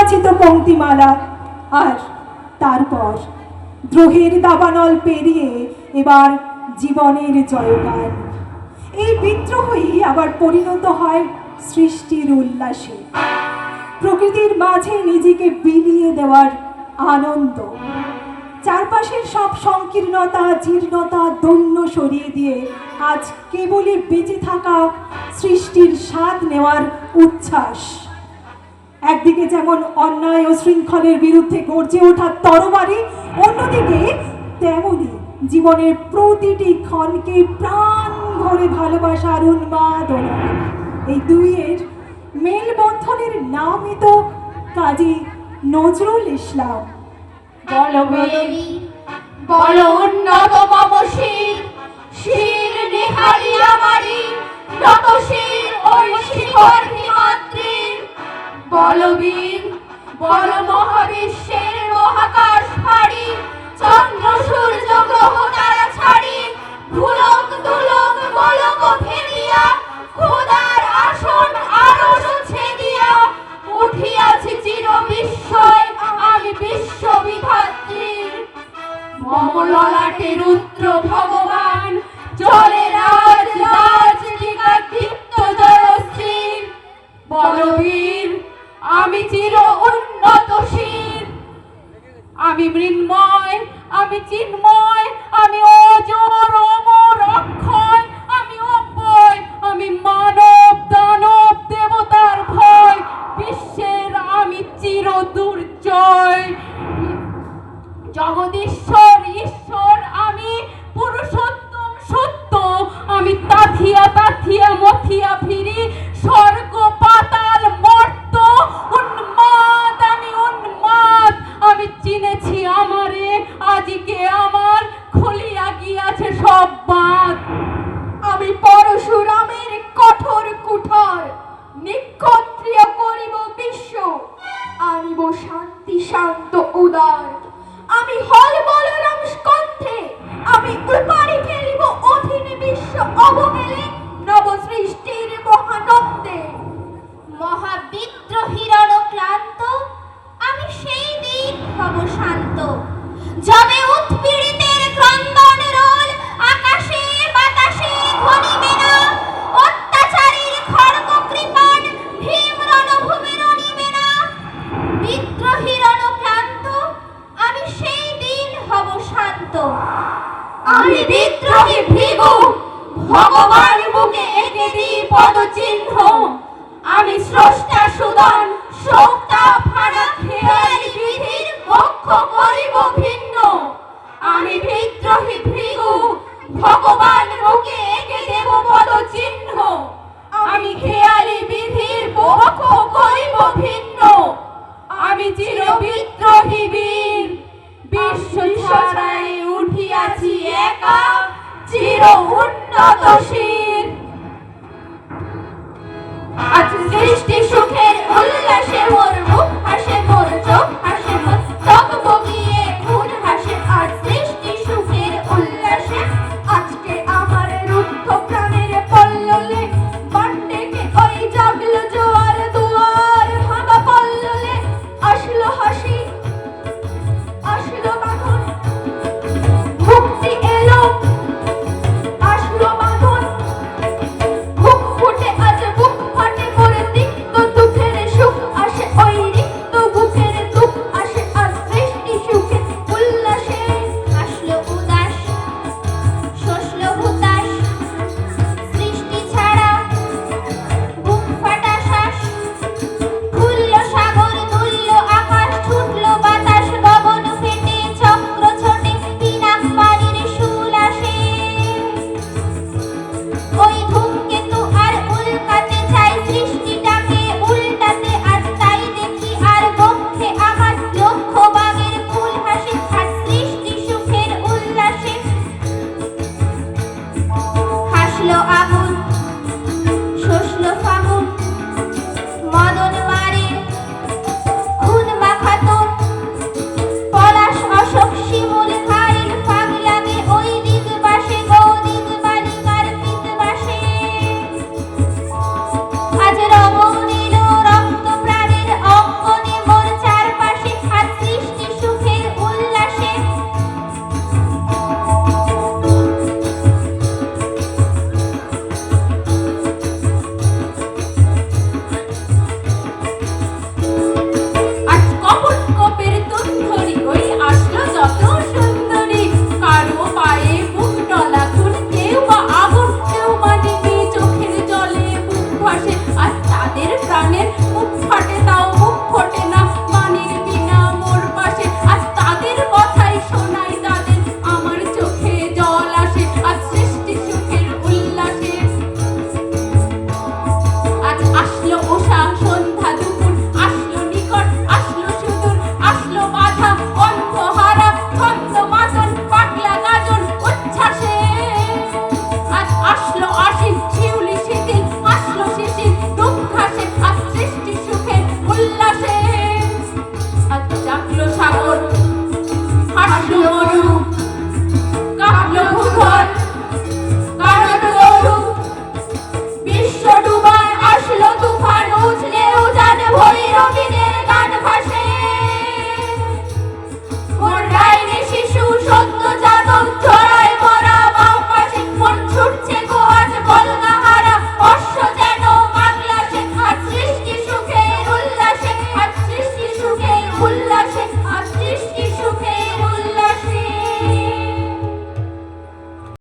নির্বাচিত পংক্তিমালা। আর তারপর দ্রোহের দাবানল পেরিয়ে এবার জীবনের জয়গান। এই বিদ্রোহই আবার পরিণত হয় সৃষ্টির উল্লাসে, প্রকৃতির মাঝে নিজেকে বিলিয়ে দেওয়ার আনন্দ। চারপাশের সব সংকীর্ণতা, জীর্ণতা, দৈন্য সরিয়ে দিয়ে আজ কেবলই বেঁচে থাকা সৃষ্টির স্বাদ নেওয়ার উচ্ছ্বাস। একদিকে যেমন অন্যায় ও শৃঙ্খলের বিরুদ্ধে গর্জে ওঠা তরবারি, অন্যদিকে তেমনি জীবনের প্রতিটি ক্ষণকে প্রাণ ভরে ভালোবাসার উন্মাদনা। এই দুইয়ের মেলবন্ধনের নামই তো কাজী নজরুল ইসলাম। বলো উন্নত মম শির, শির নিহারি আমারি, নত শির ওই শিখর হিমাদ্রির। বলবীর বল মহাবিশ্বের মহাকাশ ফাড়ি, চন্দ্র সূর্য গ্রহ তারা ছাড়ি, ভুলক দুলক বলক ফেলিয়া, খোদার আসন আরশ ছেদিয়া, উঠিয়াছি চির বিস্ময় আমি বিশ্ববিধাত্রীর। মম ললাটে রুদ্র ভগবান, চলে রাজ রাজ দীপ্ত জয়শ্রীর। বলবীর আমি চির উন্নতশীল, আমি মৃন্ময়, আমি চিন্ময়, আমি অজর অমর অক্ষয়, আমি অব্যয়, আমি মানব দানব দেবতার ভয়, বিশ্বের আমি চির দুর্জয়। জগদীশ্বর ঈশ্বর আমি, পুরুষোত্তম সত্য আমি, তাথিয়া তাথিয়া মথিয়া ফিরি, স্বর্গ পাতাল মর্ত উন্মাদ আমি উন্মাদ। আমি চিনেছি আমারে, আজকে আমার খুলিয়া গিয়াছে সব বাঁধ। আমি পরশুরামের কঠোর কুঠার, নিক্ষত্রিয় করিব বিশ্ব, আনিব শান্তি শান্ত উদার। আমি হল বলরাম স্কন্ধে, আমি উপাড়ি ফেলিব অধীন বিশ্ব অবহেলে নব সৃষ্টির মহানন্দে। মহাবিদ্রোহীর ক্লান্ত আমি সেই দিন হব শান্ত, যবে উৎপীড়িতের ক্রন্দন রোল আকাশে বাতাসে ধ্বনিবে না, অত্যাচারীর খড়গ কৃপাণ ভীম রণভূমে রণিবে না। বিদ্রোহীর ক্লান্ত আমি সেই দিন হব শান্ত। আমি বিদ্রোহী ভৃগু, ভগবান বুকে এঁকে দিই পদচিহ্ন। আমি স্রষ্টা সুদন শোক